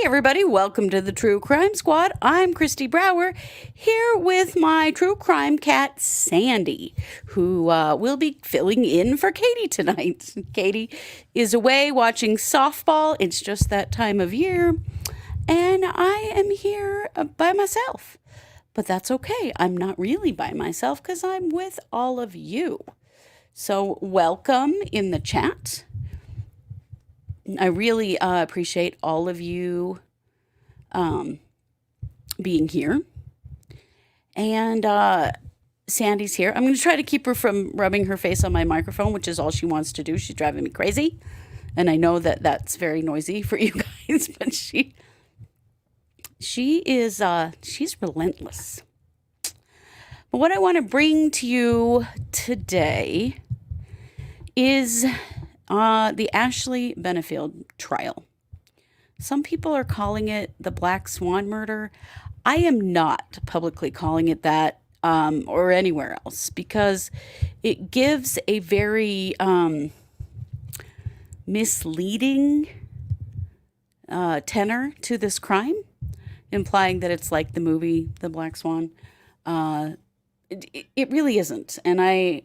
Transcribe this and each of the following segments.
Everybody, welcome to the True Crime Squad. I'm Kristi Brower, here with my true crime cat, Sandy, who will be filling in for Katie tonight. Katie is away watching softball. It's just that time of year, and I am here by myself. But that's okay. I'm not really by myself because I'm with all of you. So welcome in the chat. I really appreciate all of you being here. And Sandy's here. I'm going to try to keep her from rubbing her face on my microphone, which is all she wants to do. She's driving me crazy. And I know that that's very noisy for you guys, but she's relentless. But what I want to bring to you today is the Ashley Benefield trial. Some people are calling it the Black Swan murder. I am not publicly calling it that or anywhere else because it gives a very misleading tenor to this crime, implying that it's like the movie The Black Swan. It really isn't. And I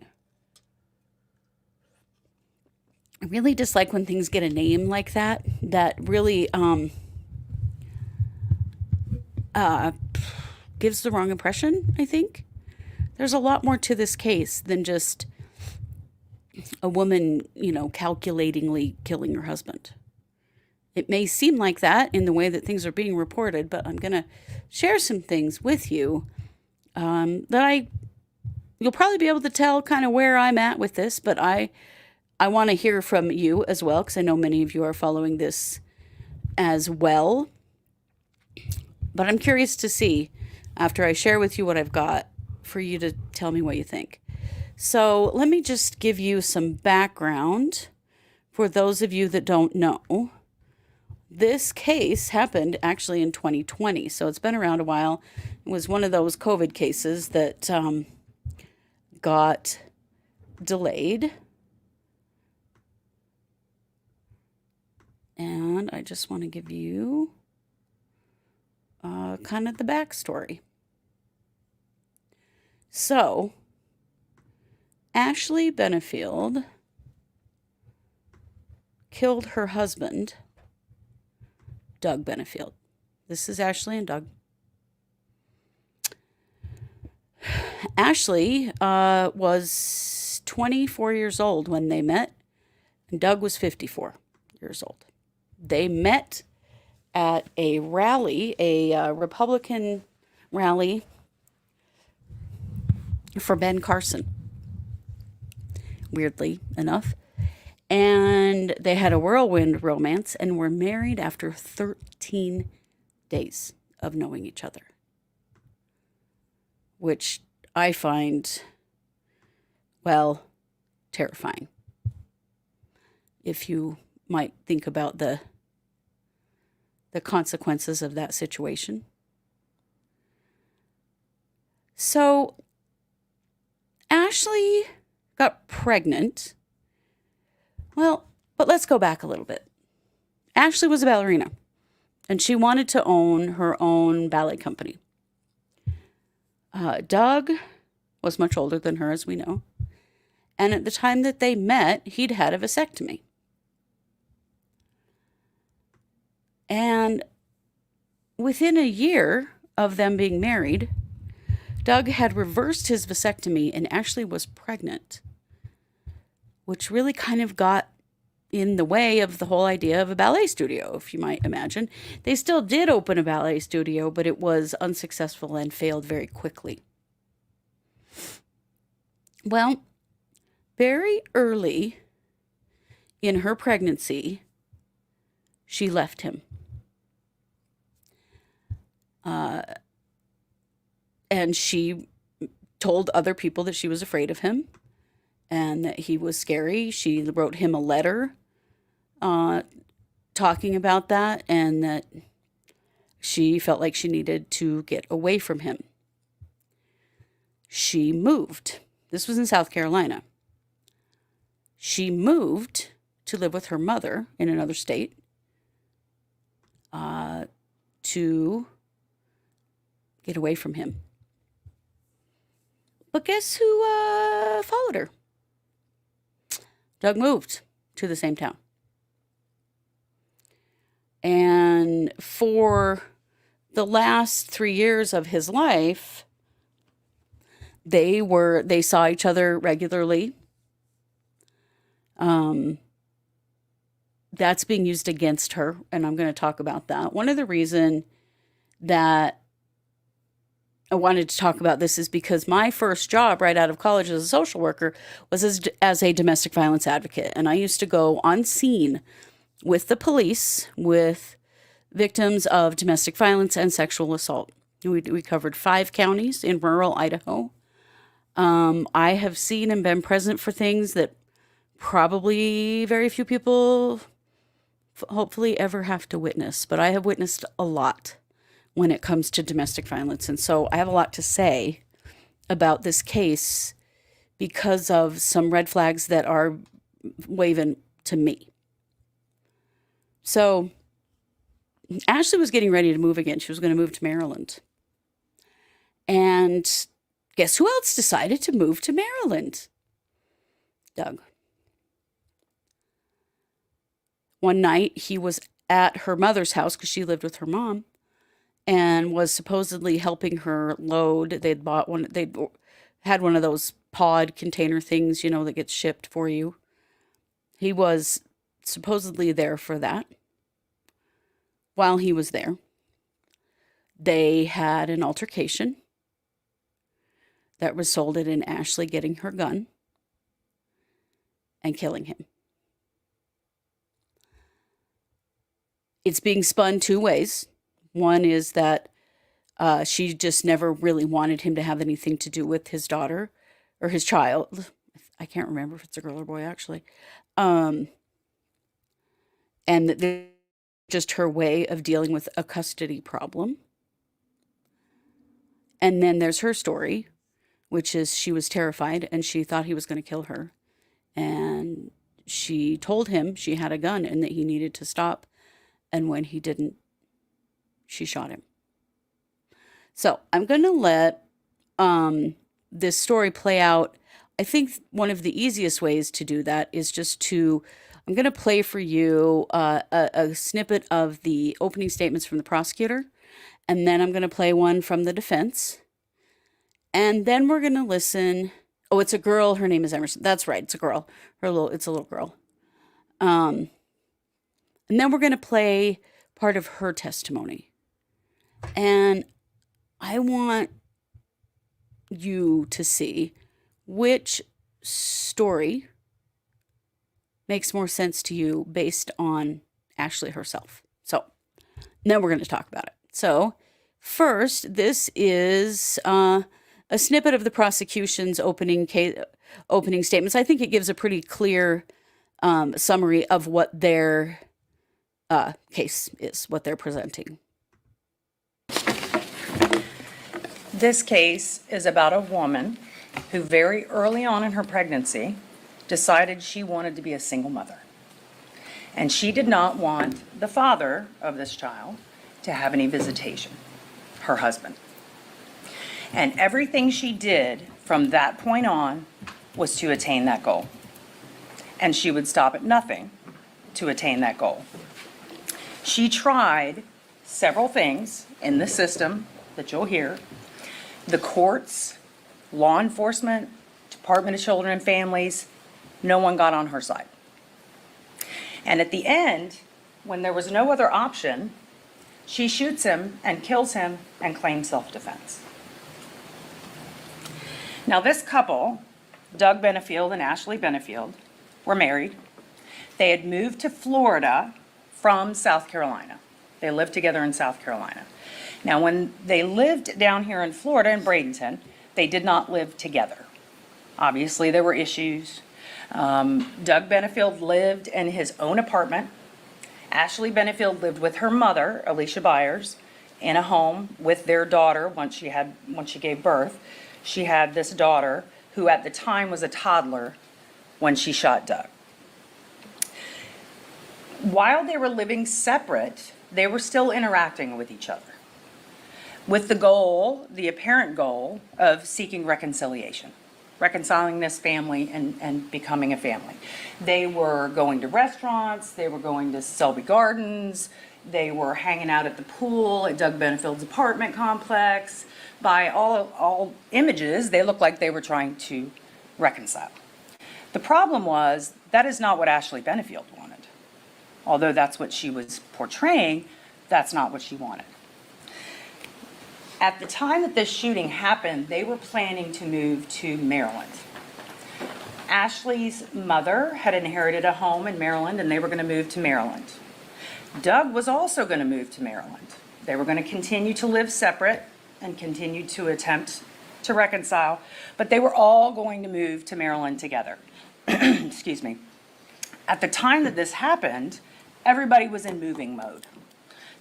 really dislike when things get a name like that really gives the wrong impression, I think. There's a lot more to this case than just a woman, calculatingly killing her husband. It may seem like that in the way that things are being reported, but I'm going to share some things with you that you'll probably be able to tell kind of where I'm at with this, but I want to hear from you as well, because I know many of you are following this as well. But I'm curious to see, after I share with you what I've got, for you to tell me what you think. So let me just give you some background for those of you that don't know. This case happened actually in 2020, so it's been around a while. It was one of those COVID cases that got delayed. And I just want to give you kind of the backstory. So, Ashley Benefield killed her husband, Doug Benefield. This is Ashley and Doug. Ashley was 24 years old when they met, and Doug was 54 years old. They met at a rally, a Republican rally for Ben Carson, weirdly enough. And they had a whirlwind romance and were married after 13 days of knowing each other, which I find, well, terrifying. If you might think about the consequences of that situation. So Ashley got pregnant. Well, but let's go back a little bit. Ashley was a ballerina, and she wanted to own her own ballet company. Doug was much older than her, as we know. And at the time that they met, he'd had a vasectomy. And within a year of them being married, Doug had reversed his vasectomy and Ashley was pregnant, which really kind of got in the way of the whole idea of a ballet studio, if you might imagine. They still did open a ballet studio, but it was unsuccessful and failed very quickly. Well, very early in her pregnancy, she left him. And she told other people that she was afraid of him and that he was scary. She wrote him a letter talking about that, and that she felt like she needed to get away from him. She moved. This was in South Carolina. She moved to live with her mother in another state to get away from him. But guess who followed her? Doug moved to the same town. And for the last 3 years of his life, they saw each other regularly. That's being used against her, and I'm going to talk about that. One of the reasons that I wanted to talk about this is because my first job right out of college as a social worker was as a domestic violence advocate. And I used to go on scene with the police, with victims of domestic violence and sexual assault. We covered 5 counties in rural Idaho. I have seen and been present for things that probably very few people hopefully ever have to witness, but I have witnessed a lot when it comes to domestic violence. And so I have a lot to say about this case because of some red flags that are waving to me. So Ashley was getting ready to move again. She was going to move to Maryland. And guess who else decided to move to Maryland? Doug. One night he was at her mother's house because she lived with her mom and was supposedly helping her load. They'd had one of those pod container things, that gets shipped for you. He was supposedly there for that. While he was there, they had an altercation that resulted in Ashley getting her gun and killing him. It's being spun 2 ways. One is that she just never really wanted him to have anything to do with his daughter or his child. I can't remember if it's a girl or boy, actually. And that just her way of dealing with a custody problem. And then there's her story, which is she was terrified and she thought he was going to kill her. And she told him she had a gun and that he needed to stop. And when he didn't, she shot him. So I'm going to let this story play out. I think one of the easiest ways to do that is I'm going to play for you a snippet of the opening statements from the prosecutor. And then I'm going to play one from the defense. And then we're going to listen. Oh, it's a girl. Her name is Emerson. That's right. It's a girl. It's a little girl. And then we're going to play part of her testimony. And I want you to see which story makes more sense to you based on Ashley herself. So then we're going to talk about it. So first, this is a snippet of the prosecution's opening statements. I think it gives a pretty clear summary of what their case is, what they're presenting. This case is about a woman who very early on in her pregnancy decided she wanted to be a single mother. And she did not want the father of this child to have any visitation, her husband. And everything she did from that point on was to attain that goal. And she would stop at nothing to attain that goal. She tried several things in the system that you'll hear. The courts, law enforcement, Department of Children and Families, no one got on her side. And at the end, when there was no other option, she shoots him and kills him and claims self-defense. Now this couple, Doug Benefield and Ashley Benefield, were married. They had moved to Florida from South Carolina. They lived together in South Carolina. Now, when they lived down here in Florida, in Bradenton, they did not live together. Obviously, there were issues. Doug Benefield lived in his own apartment. Ashley Benefield lived with her mother, Alicia Byers, in a home with their daughter once she gave birth. She had this daughter who at the time was a toddler when she shot Doug. While they were living separate, they were still interacting with each other with the goal, the apparent goal, of seeking reconciliation, reconciling this family and becoming a family. They were going to restaurants, they were going to Selby Gardens, they were hanging out at the pool at Doug Benefield's apartment complex. By all images, they looked like they were trying to reconcile. The problem was, that is not what Ashley Benefield wanted. Although that's what she was portraying, that's not what she wanted. At the time that this shooting happened, they were planning to move to Maryland. Ashley's mother had inherited a home in Maryland, and they were going to move to Maryland. Doug was also going to move to Maryland. They were going to continue to live separate and continue to attempt to reconcile, but they were all going to move to Maryland together. Excuse me. At the time that this happened, everybody was in moving mode.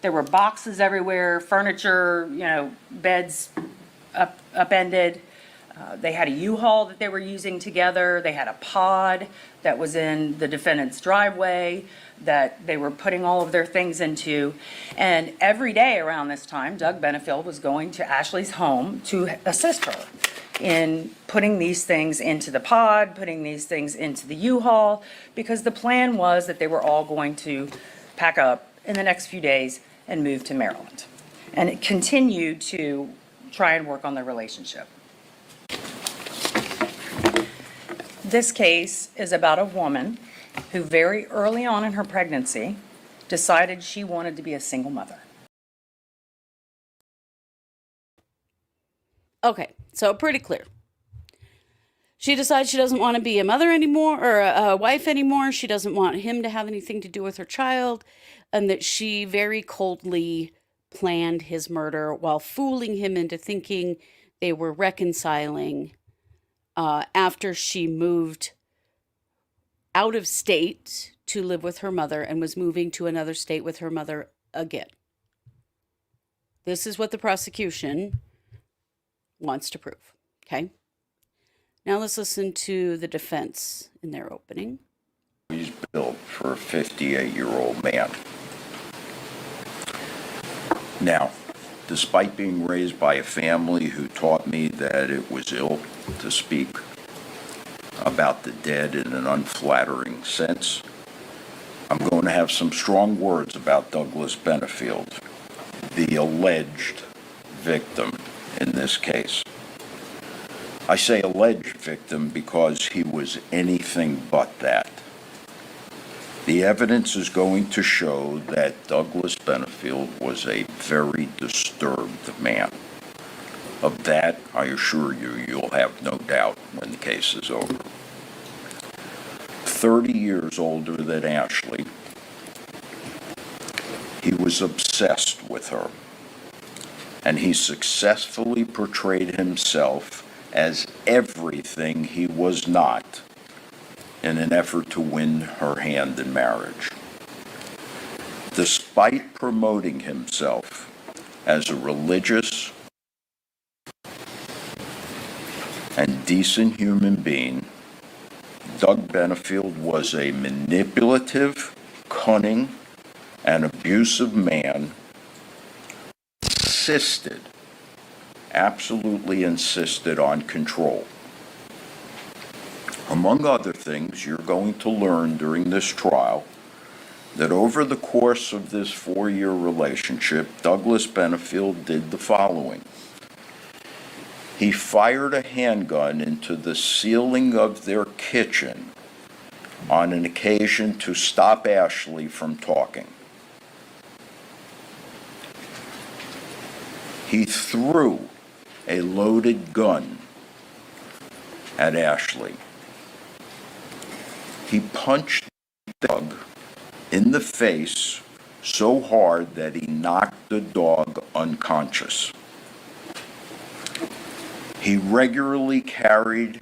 There were boxes everywhere, furniture, beds upended. They had a U-Haul that they were using together. They had a pod that was in the defendant's driveway that they were putting all of their things into. And every day around this time, Doug Benefield was going to Ashley's home to assist her in putting these things into the pod, putting these things into the U-Haul, because the plan was that they were all going to pack up in the next few days and move to Maryland. And it continued to try and work on their relationship. This case is about a woman who very early on in her pregnancy decided she wanted to be a single mother. Okay, so pretty clear. She decides she doesn't want to be a mother anymore, or a wife anymore. She doesn't want him to have anything to do with her child, and that she very coldly planned his murder while fooling him into thinking they were reconciling after she moved out of state to live with her mother and was moving to another state with her mother again. This is what the prosecution wants to prove, okay? Now let's listen to the defense in their opening. He's built for a 58-year-old man. Now, despite being raised by a family who taught me that it was ill to speak about the dead in an unflattering sense, I'm going to have some strong words about Douglas Benefield, the alleged victim in this case. I say alleged victim because he was anything but that. The evidence is going to show that Douglas Benefield was a very disturbed man. Of that, I assure you, you'll have no doubt when the case is over. 30 years older than Ashley, he was obsessed with her, and he successfully portrayed himself as everything he was not in an effort to win her hand in marriage. Despite promoting himself as a religious and decent human being, Doug Benefield was a manipulative, cunning, and abusive man who absolutely insisted on control. Among other things, you're going to learn during this trial that over the course of this 4-year relationship, Douglas Benefield did the following. He fired a handgun into the ceiling of their kitchen on an occasion to stop Ashley from talking. He threw a loaded gun at Ashley. He punched Doug in the face so hard that he knocked the dog unconscious. He regularly carried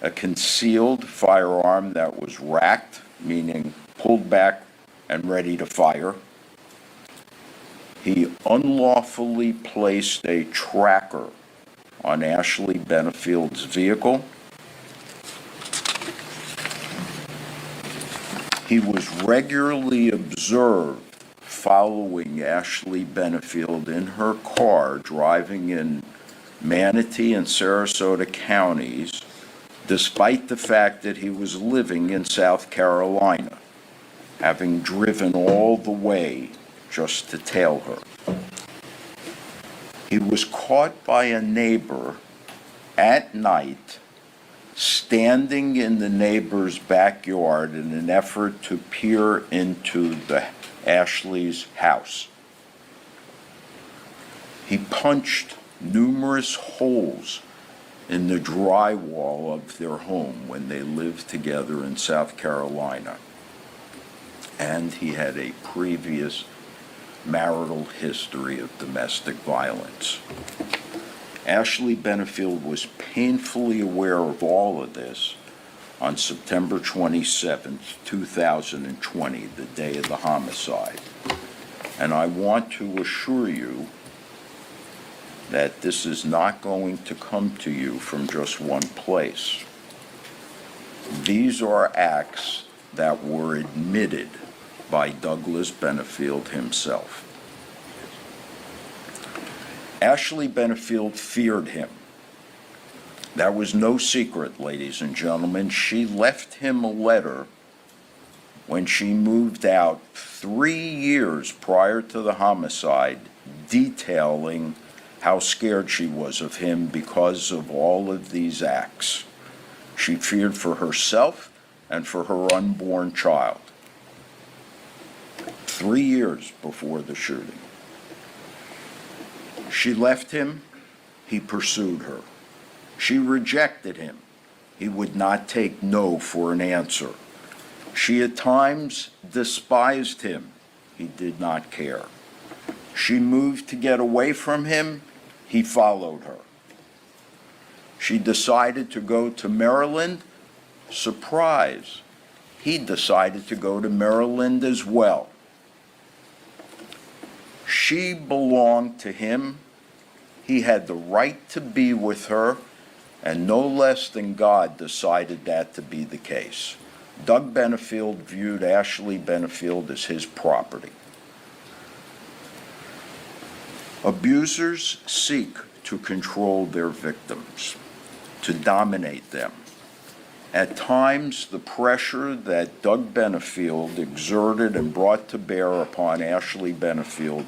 a concealed firearm that was racked, meaning pulled back and ready to fire. He unlawfully placed a tracker on Ashley Benefield's vehicle. He was regularly observed following Ashley Benefield in her car driving in Manatee and Sarasota counties, despite the fact that he was living in South Carolina, having driven all the way just to tail her. He was caught by a neighbor at night standing in the neighbor's backyard in an effort to peer into the Ashley's house. He punched numerous holes in the drywall of their home when they lived together in South Carolina. And he had a previous marital history of domestic violence. Ashley Benefield was painfully aware of all of this on September 27, 2020, the day of the homicide. And I want to assure you that this is not going to come to you from just one place. These are acts that were admitted by Douglas Benefield himself. Ashley Benefield feared him. That was no secret, ladies and gentlemen. She left him a letter when she moved out 3 years prior to the homicide, detailing how scared she was of him because of all of these acts. She feared for herself and for her unborn child. 3 years before the shooting. She left him, he pursued her. She rejected him. He would not take no for an answer. She at times despised him. He did not care. She moved to get away from him. He followed her. She decided to go to Maryland. Surprise. He decided to go to Maryland as well. She belonged to him. He had the right to be with her, and no less than God decided that to be the case. Doug Benefield viewed Ashley Benefield as his property. Abusers seek to control their victims, to dominate them. At times, the pressure that Doug Benefield exerted and brought to bear upon Ashley Benefield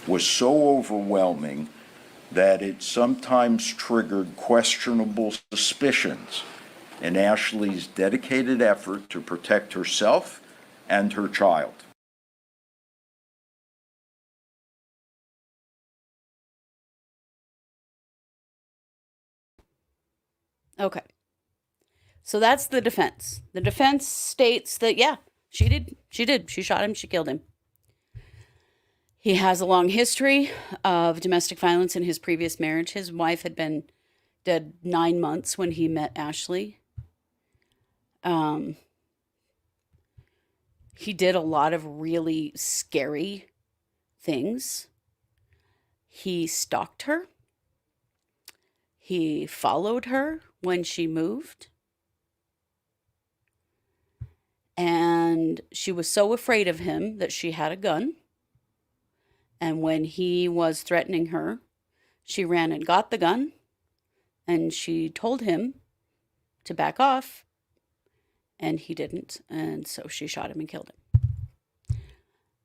was so overwhelming that it sometimes triggered questionable suspicions in Ashley's dedicated effort to protect herself and her child. Okay. So that's the defense. The defense states that, yeah, she did. She shot him. She killed him. He has a long history of domestic violence in his previous marriage. His wife had been dead 9 months when he met Ashley. He did a lot of really scary things. He stalked her. He followed her when she moved. And she was so afraid of him that she had a gun. And when he was threatening her, she ran and got the gun. And she told him to back off. And he didn't. And so she shot him and killed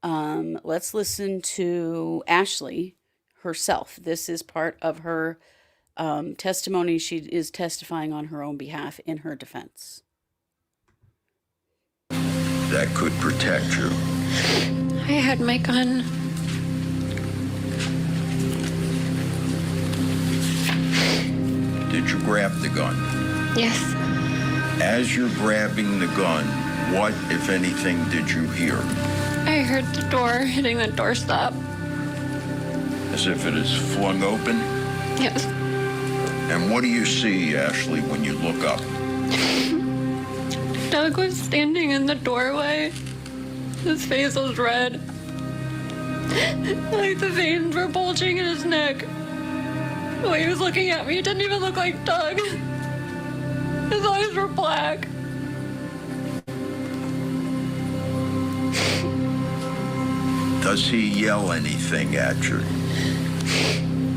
him. Let's listen to Ashley herself. This is part of her testimony. She is testifying on her own behalf in her defense. That could protect you. I had my gun. Did you grab the gun? Yes. As you're grabbing the gun, what, if anything, did you hear? I heard the door hitting the doorstop. As if it is flung open? Yes. And what do you see, Ashley, when you look up? Doug was standing in the doorway. His face was red. Like the veins were bulging in his neck. The way he was looking at me, it didn't even look like Doug. His eyes were black. Does he yell anything at you?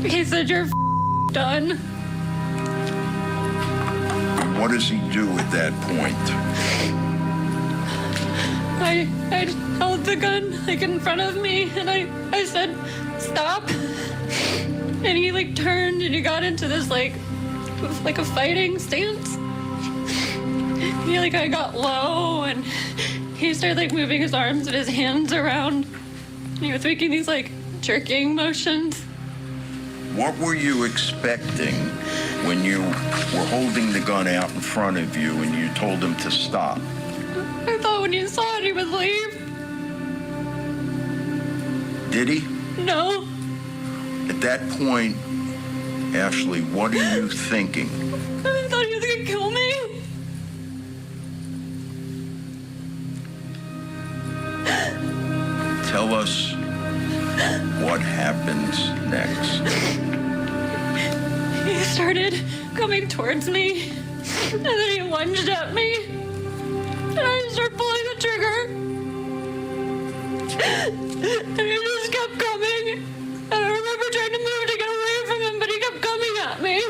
He said, "You're done." And what does he do at that point? I held the gun like in front of me, and I said, "Stop." And he like turned and he got into this like a fighting stance. I got low and he started like moving his arms and his hands around. And he was making these like jerking motions. What were you expecting when you were holding the gun out in front of you and you told him to stop? I thought when he saw it, he would leave. Did he? No. At that point, Ashley, what are you thinking? I thought he was gonna kill me. Tell us what happens next. He started coming towards me, and then he lunged at me, and I just started pulling the trigger. And he just kept coming, and I remember trying to move to get away from him, but he kept coming at me.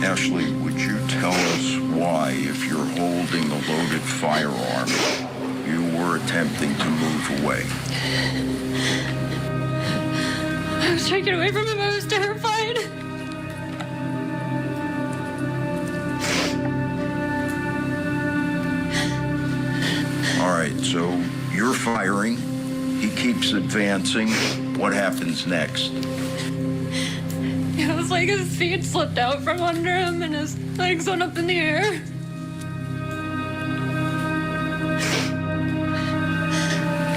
Ashley, would you tell us why, if you're holding a loaded firearm, you were attempting to move away? I was trying to get away from him. I was terrified. All right, so you're firing. He keeps advancing. What happens next? It was like his feet slipped out from under him and his legs went up in the air.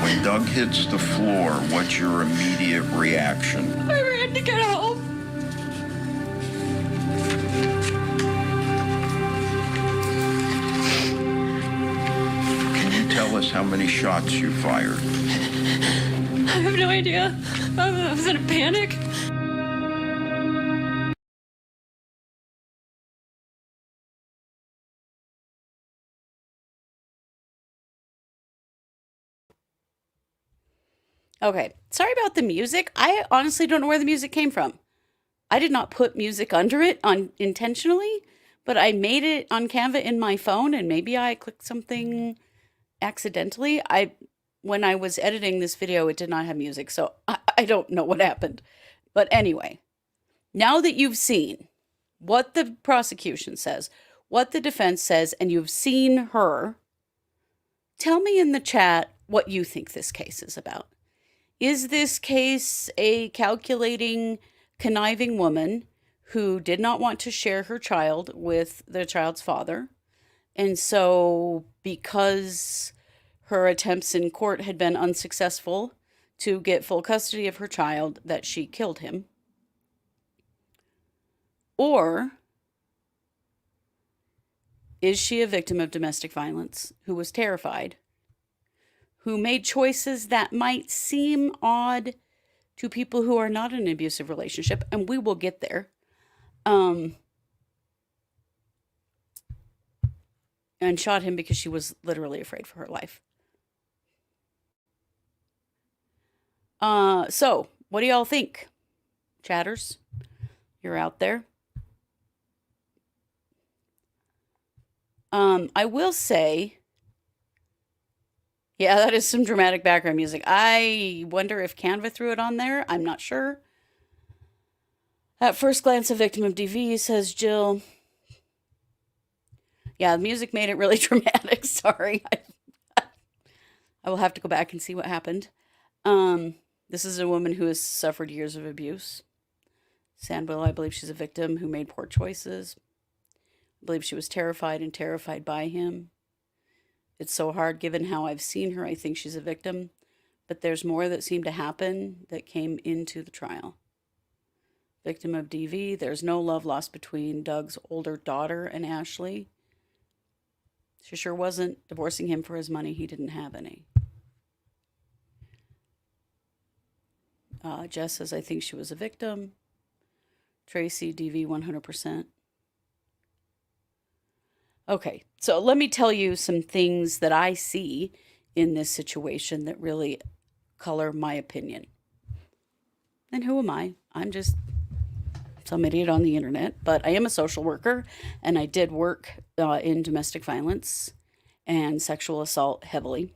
When Doug hits the floor, what's your immediate reaction? I ran to get help. Can you tell us how many shots you fired? I have no idea. I was in a panic. Okay, sorry about the music. I honestly don't know where the music came from. I did not put music under it intentionally, but I made it on Canva in my phone, and maybe I clicked something accidentally. When I was editing this video, it did not have music, so I don't know what happened. But anyway, now that you've seen what the prosecution says, what the defense says, and you've seen her, tell me in the chat what you think this case is about. Is this case a calculating, conniving woman who did not want to share her child with the child's father? And so, because her attempts in court had been unsuccessful to get full custody of her child, that she killed him? Or is she a victim of domestic violence who was terrified, who made choices that might seem odd to people who are not in an abusive relationship, and we will get there, and shot him because she was literally afraid for her life? So, what do y'all think? Chatters, you're out there. I will say, yeah, that is some dramatic background music. I wonder if Canva threw it on there. I'm not sure. At first glance, a victim of DV, says Jill. Yeah, the music made it really dramatic. Sorry. I will have to go back and see what happened. This is a woman who has suffered years of abuse. Sandwell, I believe she's a victim who made poor choices. I believe she was terrified by him. It's so hard given how I've seen her. I think she's a victim, but there's more that seemed to happen that came into the trial. Victim of DV. There's no love lost between Doug's older daughter and Ashley. She sure wasn't divorcing him for his money. He didn't have any. Jess says, I think she was a victim. Tracy, DV 100%. Okay, so let me tell you some things that I see in this situation that really color my opinion. And who am I? I'm just some idiot on the internet, but I am a social worker, and I did work in domestic violence and sexual assault heavily.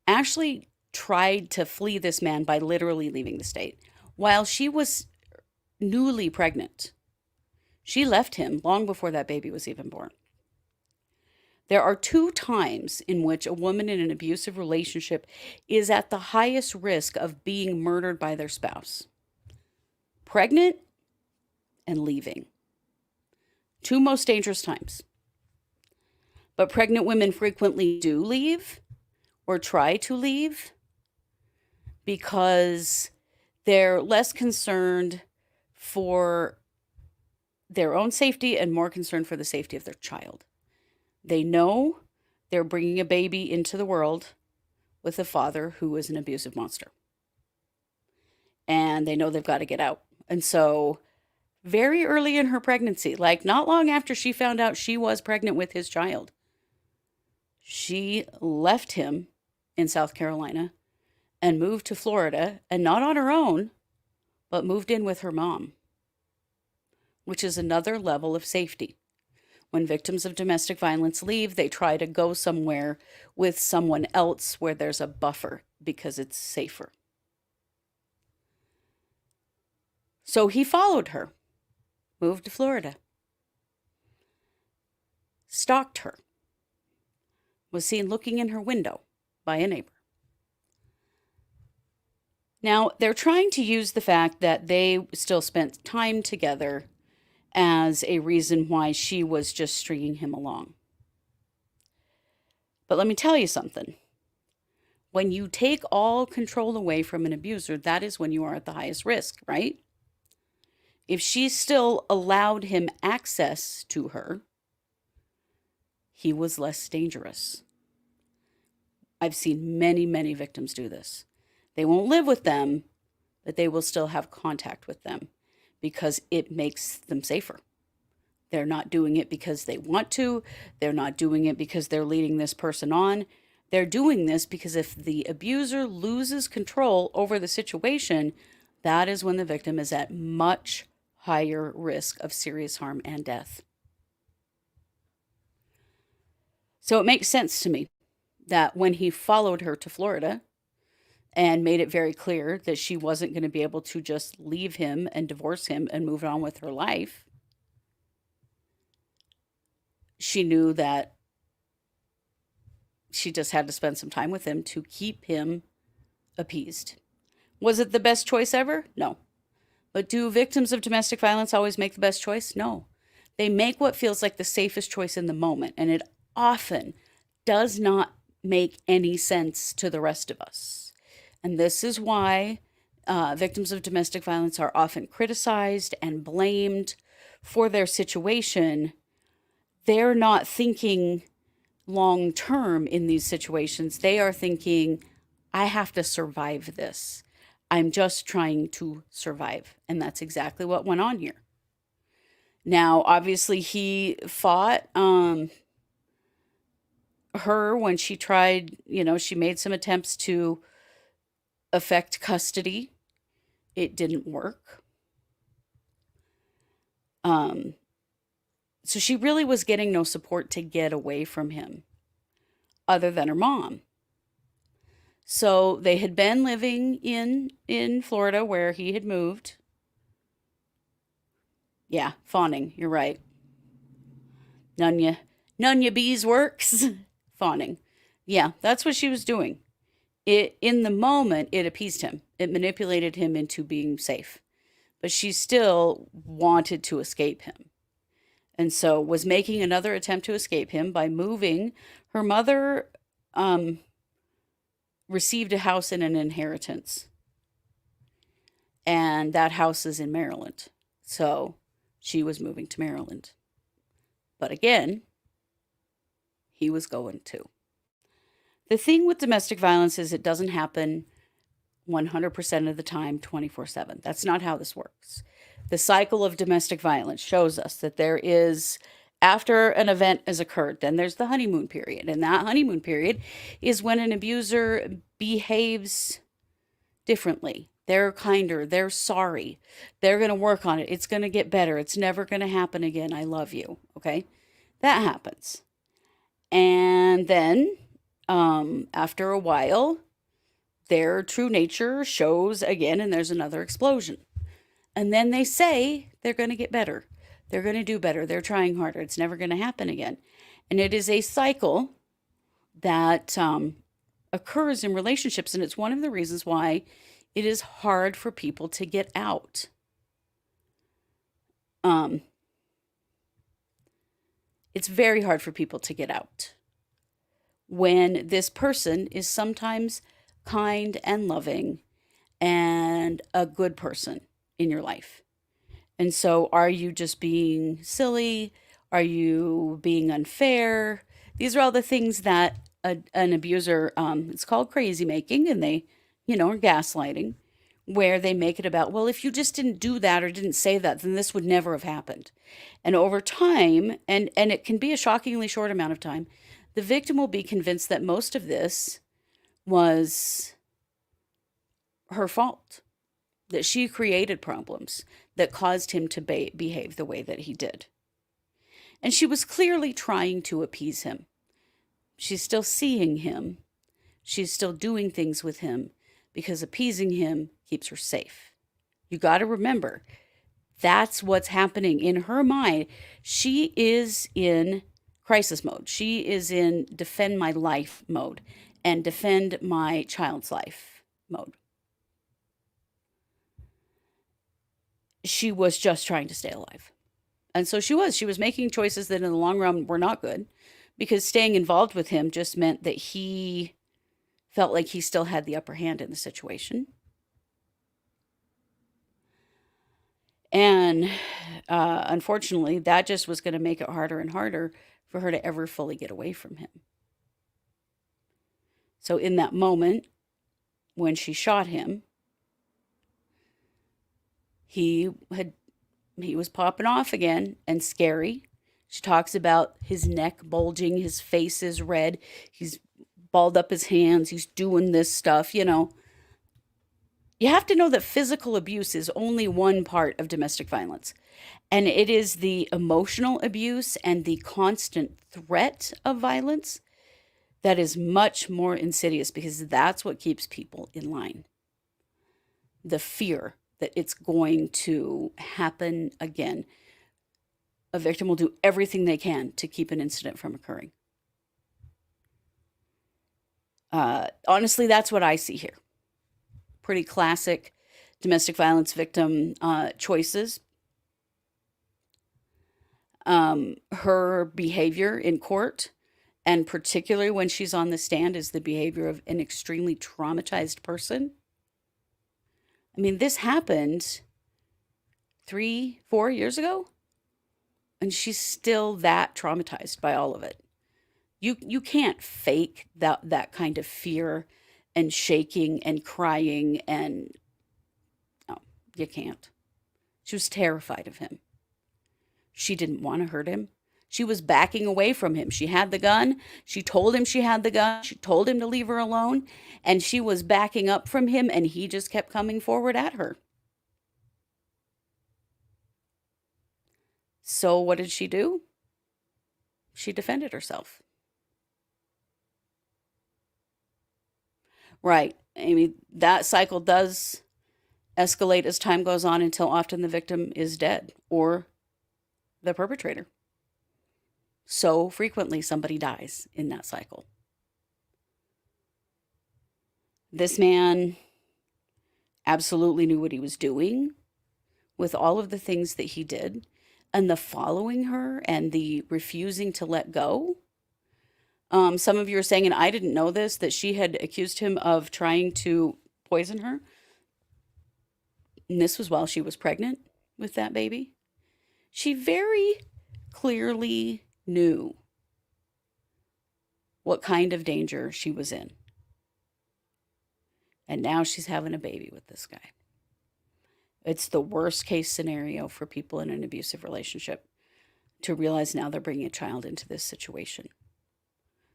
Ashley tried to flee this man by literally leaving the state. While she was newly pregnant, she left him long before that baby was even born. There are 2 times in which a woman in an abusive relationship is at the highest risk of being murdered by their spouse. Pregnant and leaving. 2 most dangerous times. But pregnant women frequently do leave or try to leave because they're less concerned for their own safety and more concerned for the safety of their child. They know they're bringing a baby into the world with a father who is an abusive monster. And they know they've got to get out. And so very early in her pregnancy, like not long after she found out she was pregnant with his child, she left him in South Carolina and moved to Florida, and not on her own, but moved in with her mom, which is another level of safety. When victims of domestic violence leave, they try to go somewhere with someone else where there's a buffer because it's safer. So he followed her, moved to Florida, stalked her, was seen looking in her window by a neighbor. Now, they're trying to use the fact that they still spent time together as a reason why she was just stringing him along. But let me tell you something. When you take all control away from an abuser, that is when you are at the highest risk, right? If she still allowed him access to her, he was less dangerous. I've seen many, many victims do this. They won't live with them, but they will still have contact with them because it makes them safer. They're not doing it because they want to. They're not doing it because they're leading this person on. They're doing this because if the abuser loses control over the situation, that is when the victim is at much higher risk of serious harm and death. So it makes sense to me that when he followed her to Florida and made it very clear that she wasn't going to be able to just leave him and divorce him and move on with her life, she knew that she just had to spend some time with him to keep him appeased. Was it the best choice ever? No. But do victims of domestic violence always make the best choice? No. They make what feels like the safest choice in the moment, and it often does not make any sense to the rest of us. And this is why victims of domestic violence are often criticized and blamed for their situation. They're not thinking long term in these situations. They are thinking, I have to survive this. I'm just trying to survive. And that's exactly what went on here. Now, obviously, he fought her when she tried, she made some attempts to affect custody. It didn't work. So she really was getting no support to get away from him other than her mom. So they had been living in Florida where he had moved. Yeah, fawning, you're right. None ya beesworks. Fawning. Yeah, that's what she was doing. In the moment, it appeased him. It manipulated him into being safe. But she still wanted to escape him. and so was making another attempt to escape him by moving. Her mother received a house and an inheritance, and that house is in Maryland. So she was moving to Maryland. But again, he was going too. The thing with domestic violence is it doesn't happen 100% of the time, 24/7. That's not how this works. The cycle of domestic violence shows us that there is, after an event has occurred, then there's the honeymoon period. And that honeymoon period is when an abuser behaves differently. They're kinder. They're sorry. They're going to work on it. It's going to get better. It's never going to happen again. I love you. Okay? That happens. And then, after a while, their true nature shows again, and there's another explosion. And then they say they're going to get better. They're going to do better. They're trying harder. It's never going to happen again. And it is a cycle that occurs in relationships. And it's one of the reasons why it is hard for people to get out. It's very hard for people to get out when this person is sometimes kind and loving and a good person in your life. And so are you just being silly? Are you being unfair? These are all the things that an abuser, it's called crazy making, and they, are gaslighting, where they make it about, well, if you just didn't do that or didn't say that, then this would never have happened. And over time, and it can be a shockingly short amount of time, the victim will be convinced that most of this was her fault, that she created problems that caused him to behave the way that he did. And she was clearly trying to appease him. She's still seeing him. She's still doing things with him because appeasing him keeps her safe. You got to remember, that's what's happening in her mind. She is in crisis mode. She is in defend my life mode and defend my child's life mode. She was just trying to stay alive. And so she was making choices that in the long run were not good, because staying involved with him just meant that he felt like he still had the upper hand in the situation. And unfortunately, that just was going to make it harder and harder for her to ever fully get away from him. So in that moment, when she shot him, he was popping off again and scary. She talks about his neck bulging, his face is red, he's balled up his hands, he's doing this stuff, You have to know that physical abuse is only one part of domestic violence. And it is the emotional abuse and the constant threat of violence that is much more insidious, because that's what keeps people in line. The fear that it's going to happen again. A victim will do everything they can to keep an incident from occurring. Honestly, that's what I see here. Pretty classic domestic violence victim choices. Her behavior in court, and particularly when she's on the stand, is the behavior of an extremely traumatized person. I mean, this happened 3-4 years ago, and she's still that traumatized by all of it. You can't fake that kind of fear and shaking and crying, and no, you can't. She was terrified of him. She didn't want to hurt him. She was backing away from him. She had the gun. She told him she had the gun. She told him to leave her alone, and she was backing up from him, and he just kept coming forward at her. So what did she do? She defended herself. Right. I mean, that cycle does escalate as time goes on until often the victim is dead or the perpetrator. So frequently somebody dies in that cycle. This man absolutely knew what he was doing with all of the things that he did. and the following her and the refusing to let go. Some of you are saying, and I didn't know this, that she had accused him of trying to poison her. And this was while she was pregnant with that baby. She very clearly knew what kind of danger she was in. And now she's having a baby with this guy. It's the worst case scenario for people in an abusive relationship to realize now they're bringing a child into this situation.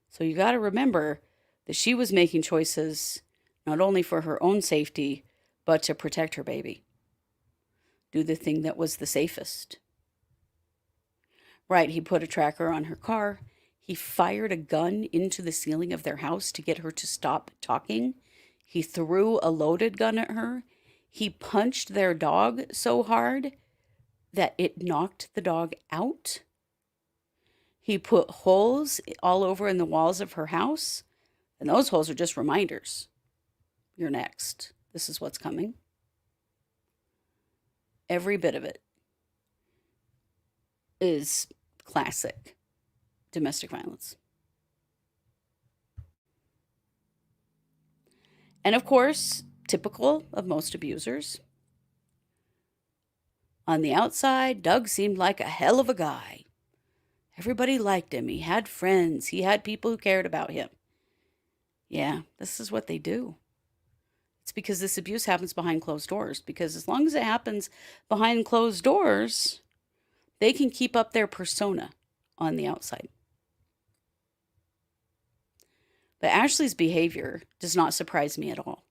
So you got to remember that she was making choices not only for her own safety, but to protect her baby. Do the thing that was the safest. Right, he put a tracker on her car. He fired a gun into the ceiling of their house to get her to stop talking. He threw a loaded gun at her. He punched their dog so hard that it knocked the dog out. He put holes all over in the walls of her house, and those holes are just reminders. You're next. This is what's coming. Every bit of it is classic domestic violence. And of course, typical of most abusers, on the outside, Doug seemed like a hell of a guy. Everybody liked him. He had friends. He had people who cared about him. Yeah, this is what they do. It's because this abuse happens behind closed doors. Because as long as it happens behind closed doors, they can keep up their persona on the outside. But Ashley's behavior does not surprise me at all.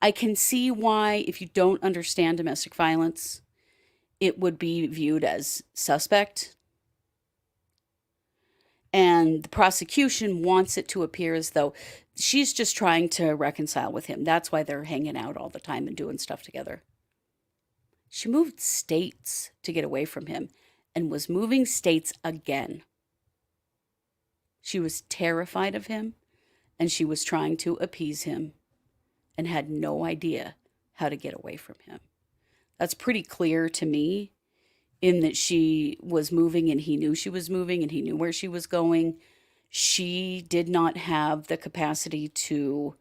I can see why, if you don't understand domestic violence, it would be viewed as suspect. And the prosecution wants it to appear as though she's just trying to reconcile with him. That's why they're hanging out all the time and doing stuff together. She moved states to get away from him and was moving states again. She was terrified of him, and she was trying to appease him and had no idea how to get away from him. That's pretty clear to me, in that she was moving and he knew she was moving and he knew where she was going. She did not have the capacity to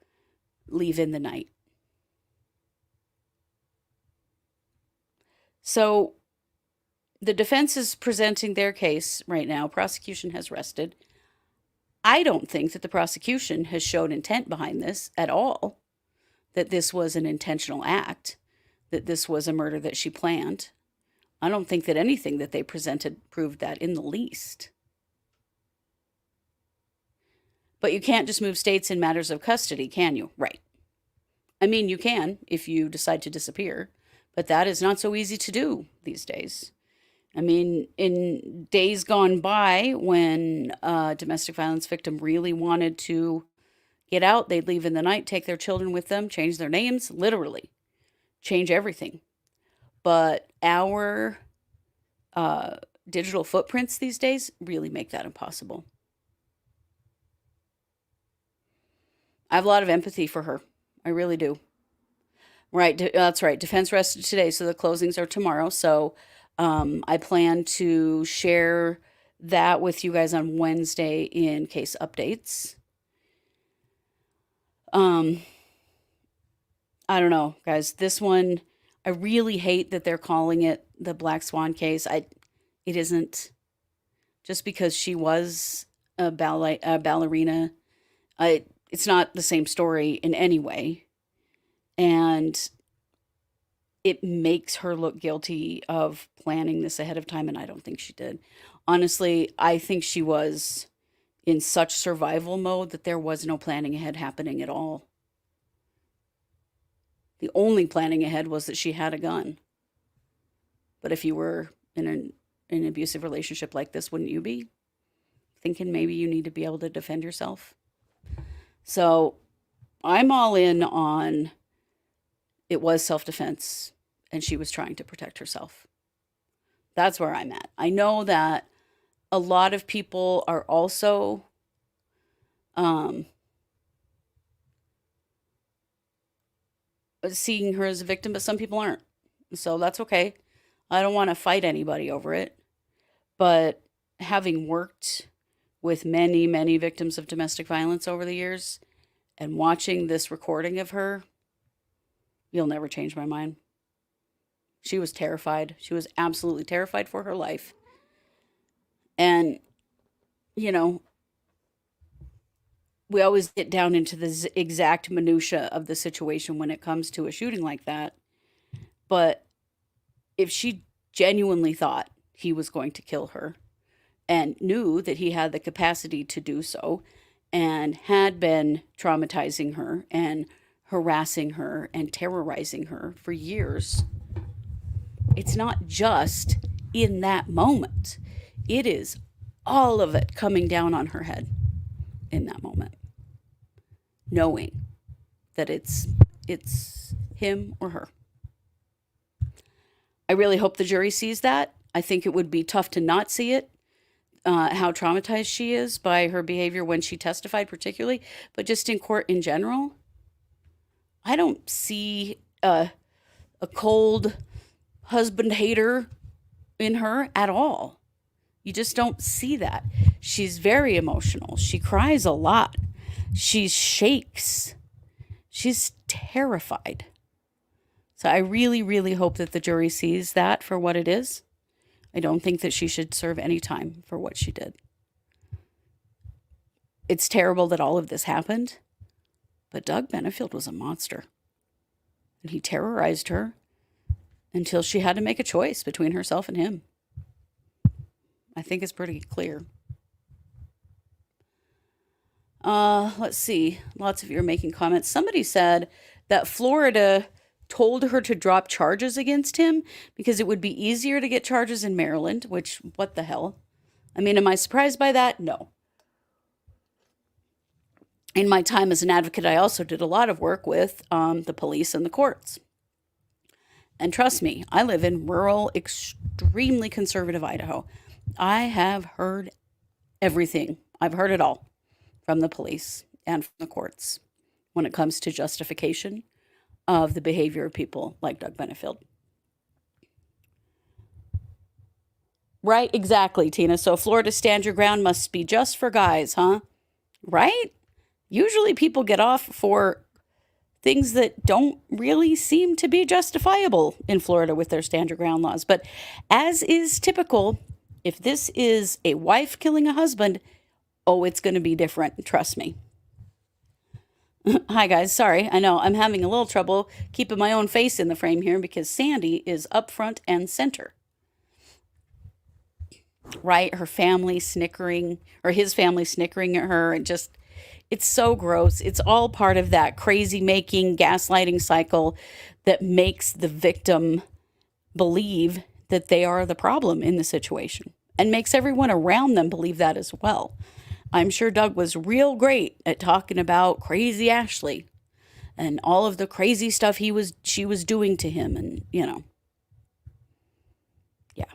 leave in the night. So the defense is presenting their case right now. Prosecution has rested. I don't think that the prosecution has shown intent behind this at all, that this was an intentional act, that this was a murder that she planned. I don't think that anything that they presented proved that in the least. But you can't just move states in matters of custody, can you? Right. I mean, you can if you decide to disappear, but that is not so easy to do these days. I mean, in days gone by, when a domestic violence victim really wanted to get out, they'd leave in the night, take their children with them, change their names, literally change everything. But our digital footprints these days really make that impossible. I have a lot of empathy for her. I really do. Right, that's right. Defense rested today, so the closings are tomorrow. So I plan to share that with you guys on Wednesday in case updates. I don't know, guys. This one, I really hate that they're calling it the Black Swan case. It isn't. Just because she was a ballerina, it's not the same story in any way. And it makes her look guilty of planning this ahead of time, and I don't think she did. Honestly, I think she was in such survival mode that there was no planning ahead happening at all. The only planning ahead was that she had a gun. But if you were in an abusive relationship like this, wouldn't you be thinking maybe you need to be able to defend yourself? So I'm all in on it was self-defense and she was trying to protect herself. That's where I'm at. I know that a lot of people are also seeing her as a victim, but some people aren't. So that's okay. I don't want to fight anybody over it. But having worked with many, many victims of domestic violence over the years and watching this recording of her, you'll never change my mind. She was terrified. She was absolutely terrified for her life. And, you know, we always get down into the exact minutia of the situation when it comes to a shooting like that. But if she genuinely thought he was going to kill her and knew that he had the capacity to do so and had been traumatizing her and harassing her and terrorizing her for years, it's not just in that moment. It is all of it coming down on her head in that moment, knowing that it's him or her. I really hope the jury sees that. I think it would be tough to not see it, how traumatized she is by her behavior when she testified particularly, but just in court in general. I don't see a cold husband hater in her at all. You just don't see that. She's very emotional. She cries a lot. She shakes. She's terrified. So I really, really hope that the jury sees that for what it is. I don't think that she should serve any time for what she did. It's terrible that all of this happened, but Doug Benefield was a monster. And he terrorized her until she had to make a choice between herself and him. I think it's pretty clear. Let's see. Lots of you are making comments. Somebody said that Florida told her to drop charges against him because it would be easier to get charges in Maryland, which, what the hell? I mean, am I surprised by that? No. In my time as an advocate, I also did a lot of work with the police and the courts. And trust me, I live in rural, extremely conservative Idaho. I have heard everything. I've heard it all from the police and from the courts when it comes to justification of the behavior of people like Doug Benefield. Right, exactly, Tina. So Florida stand your ground must be just for guys, huh? Right? Usually people get off for things that don't really seem to be justifiable in Florida with their stand your ground laws. But as is typical, if this is a wife killing a husband, oh, it's going to be different. Trust me. Hi, guys. Sorry. I know I'm having a little trouble keeping my own face in the frame here because Sandy is up front and center. Right? Her family snickering, or his family snickering at her. And just, it's so gross. It's all part of that crazy making, gaslighting cycle that makes the victim believe that they are the problem in the situation and makes everyone around them believe that as well. I'm sure Doug was real great at talking about crazy Ashley and all of the crazy stuff she was doing to him. And, you know, yeah,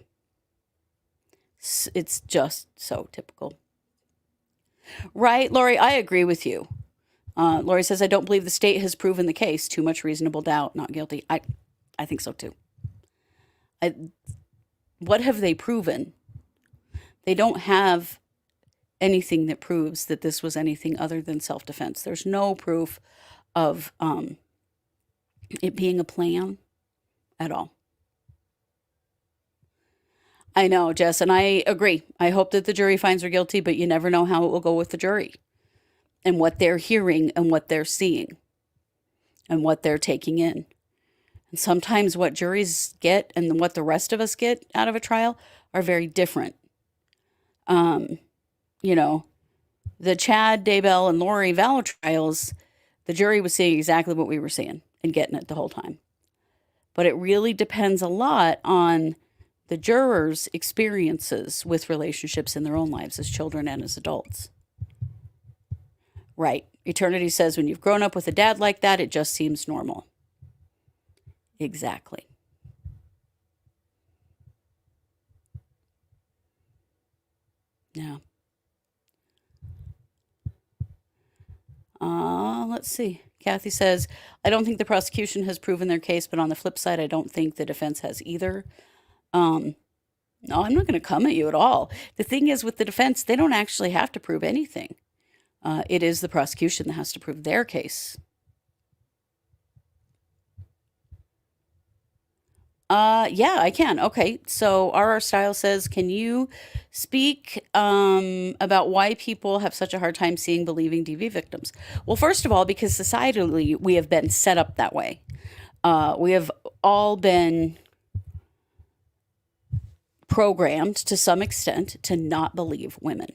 it's just so typical. Right, Lori, I agree with you. Lori says, I don't believe the state has proven the case. Too much reasonable doubt, not guilty. I think so too. What have they proven? They don't have anything that proves that this was anything other than self-defense. There's no proof of it being a plan at all. I know, Jess, and I agree. I hope that the jury finds her guilty, but you never know how it will go with the jury and what they're hearing and what they're seeing and what they're taking in. And sometimes what juries get and what the rest of us get out of a trial are very different. You know, the Chad, Daybell, and Lori Vallow trials, the jury was seeing exactly what we were seeing and getting it the whole time. But it really depends a lot on the jurors' experiences with relationships in their own lives as children and as adults. Right. Eternity says when you've grown up with a dad like that, it just seems normal. Exactly. Yeah. Let's see. Kathy says, I don't think the prosecution has proven their case, but on the flip side, I don't think the defense has either. No, I'm not going to come at you at all. The thing is, with the defense, they don't actually have to prove anything. It is the prosecution that has to prove their case. Yeah, I can. Okay, so RR Style says, can you speak about why people have such a hard time seeing, believing DV victims? Well, first of all, because societally we have been set up that way. We have all been programmed to some extent to not believe women.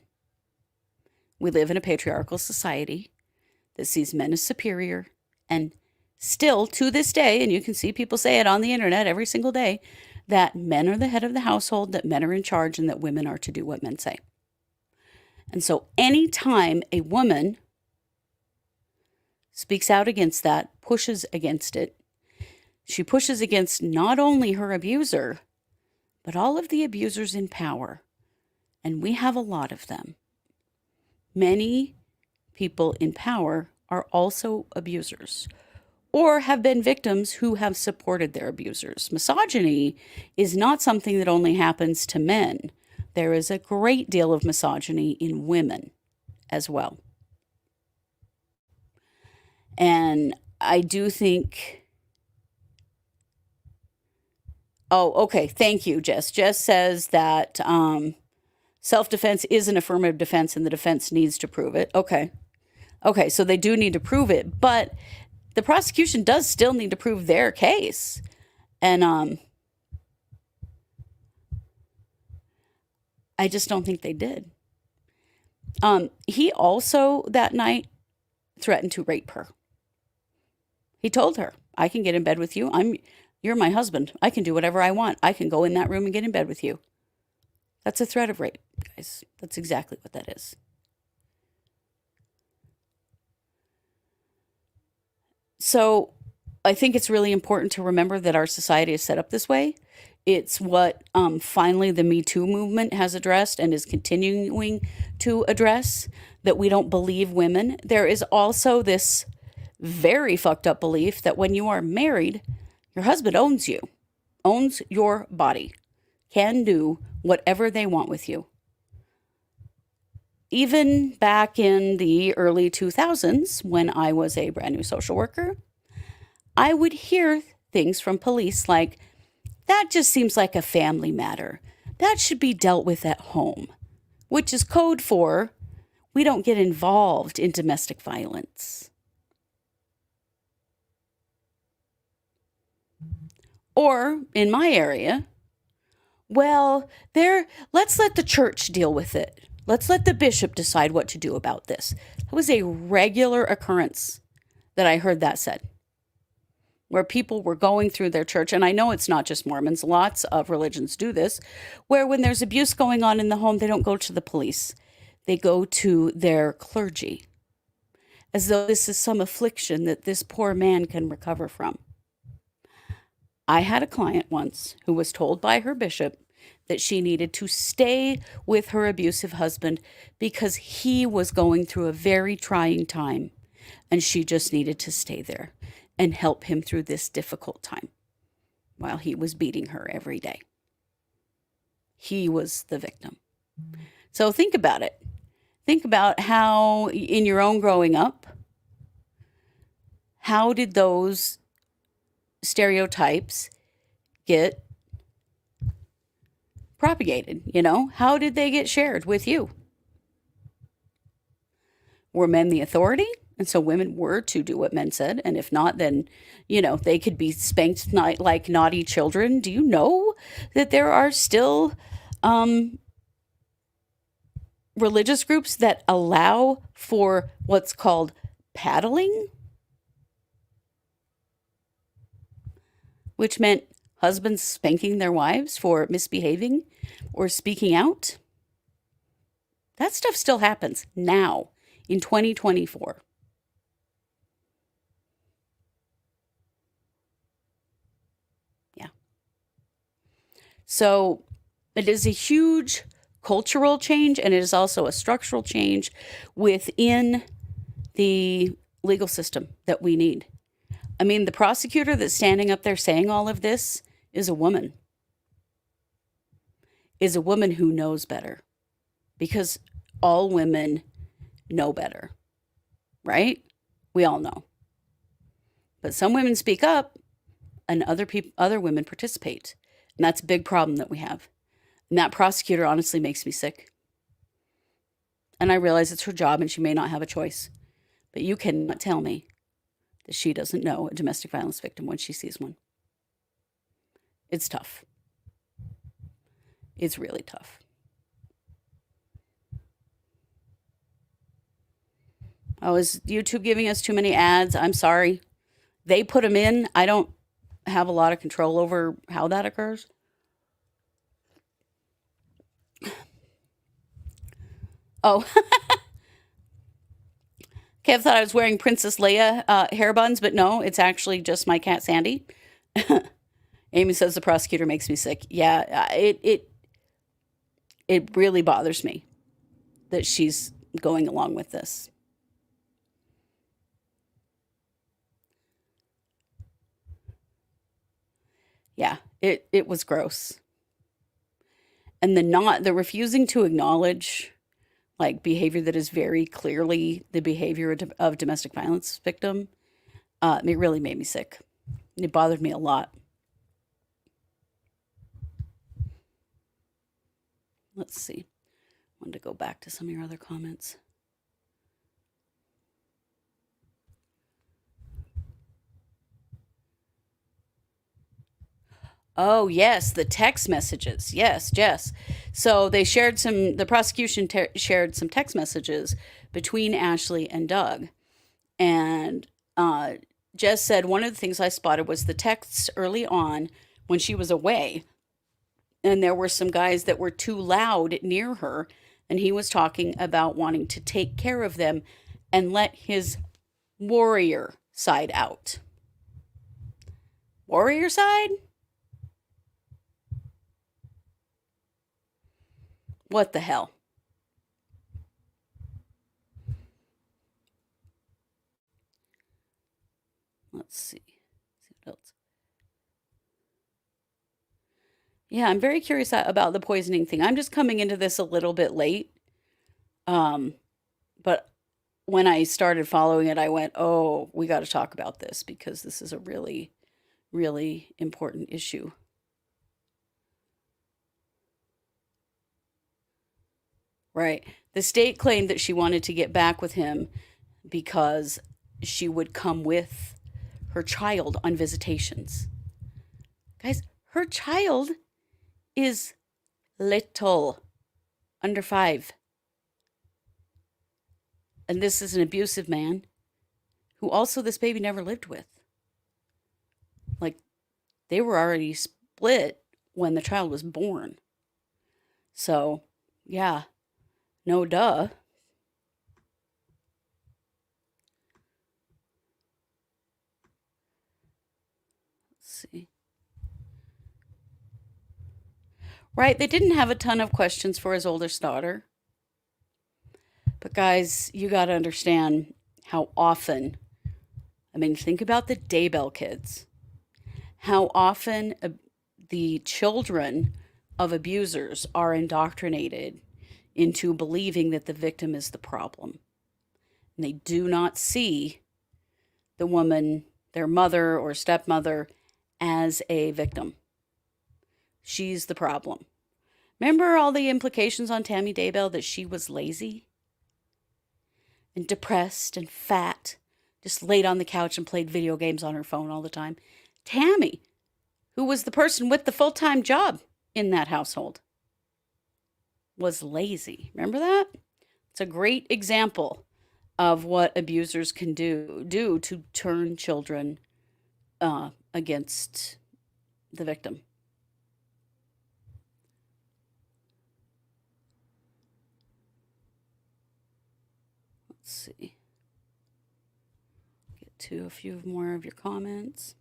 We live in a patriarchal society that sees men as superior, and still to this day, and you can see people say it on the internet every single day, that men are the head of the household, that men are in charge, and that women are to do what men say. And so anytime a woman speaks out against that, pushes against it, she pushes against not only her abuser, but all of the abusers in power. And we have a lot of them. Many people in power are also abusers, or have been victims who have supported their abusers. Misogyny is not something that only happens to men. There is a great deal of misogyny in women as well. And I do think... Oh, okay. Thank you, Jess. Jess says that self-defense is an affirmative defense and the defense needs to prove it. Okay. Okay, so they do need to prove it, but the prosecution does still need to prove their case. And I just don't think they did. He also that night threatened to rape her. He told her, I can get in bed with you. You're my husband. I can do whatever I want. I can go in that room and get in bed with you. That's a threat of rape, guys. That's exactly what that is. So I think it's really important to remember that our society is set up this way. It's what finally the Me Too movement has addressed and is continuing to address, that we don't believe women. There is also this very fucked up belief that when you are married, your husband owns you, owns your body, can do whatever they want with you. Even back in the early 2000s, when I was a brand new social worker, I would hear things from police like, that just seems like a family matter. That should be dealt with at home, which is code for, we don't get involved in domestic violence. Or in my area, well, let's let the church deal with it. Let's let the bishop decide what to do about this. It was a regular occurrence that I heard that said, where people were going through their church, and I know it's not just Mormons, lots of religions do this, where when there's abuse going on in the home, they don't go to the police. They go to their clergy, as though this is some affliction that this poor man can recover from. I had a client once who was told by her bishop that she needed to stay with her abusive husband because he was going through a very trying time, and she just needed to stay there and help him through this difficult time while he was beating her every day. He was the victim. So think about it. Think about how in your own growing up, how did those stereotypes get propagated? How did they get shared with you? Were men the authority? And so women were to do what men said. And if not, then, they could be spanked like naughty children. Do you know that there are still religious groups that allow for what's called paddling? Which meant husbands spanking their wives for misbehaving or speaking out. That stuff still happens now in 2024. Yeah. So it is a huge cultural change, and it is also a structural change within the legal system that we need. I mean, the prosecutor that's standing up there saying all of this is a woman. is a woman who knows better, because all women know better, right? We all know. But some women speak up and other women participate. And that's a big problem that we have. And that prosecutor honestly makes me sick. And I realize it's her job and she may not have a choice. But you cannot tell me that she doesn't know a domestic violence victim when she sees one. It's tough. It's really tough. Oh, is YouTube giving us too many ads? I'm sorry. They put them in. I don't have a lot of control over how that occurs. Oh, Kev thought I was wearing Princess Leia hair buns, but no, it's actually just my cat Sandy. Amy says the prosecutor makes me sick. Yeah, it really bothers me that she's going along with this. Yeah, it was gross. And the refusing to acknowledge like behavior that is very clearly the behavior of domestic violence victim, it really made me sick. It bothered me a lot. Let's see. I wanted to go back to some of your other comments. Oh, yes, the text messages. Yes, Jess. So they shared the prosecution shared some text messages between Ashley and Doug. And Jess said one of the things I spotted was the texts early on when she was away. And there were some guys that were too loud near her. And he was talking about wanting to take care of them and let his warrior side out. Warrior side? What the hell? Let's see. What else? Yeah, I'm very curious about the poisoning thing. I'm just coming into this a little bit late. But when I started following it, I went, oh, we got to talk about this because this is a really, really important issue. Right. The state claimed that she wanted to get back with him because she would come with her child on visitations. Guys, her child is little, under 5. And this is an abusive man who also this baby never lived with. Like, they were already split when the child was born. So, yeah. No duh. Let's see. Right, they didn't have a ton of questions for his oldest daughter. But guys, you got to understand how often, think about the Daybell kids. How often the children of abusers are indoctrinated into believing that the victim is the problem. And they do not see the woman, their mother or stepmother, as a victim. She's the problem. Remember all the implications on Tammy Daybell that she was lazy and depressed and fat, just laid on the couch and played video games on her phone all the time. Tammy, who was the person with the full-time job in that household, was lazy. Remember that? It's a great example of what abusers can do to turn children against the victim. Let's see. Get to a few more of your comments.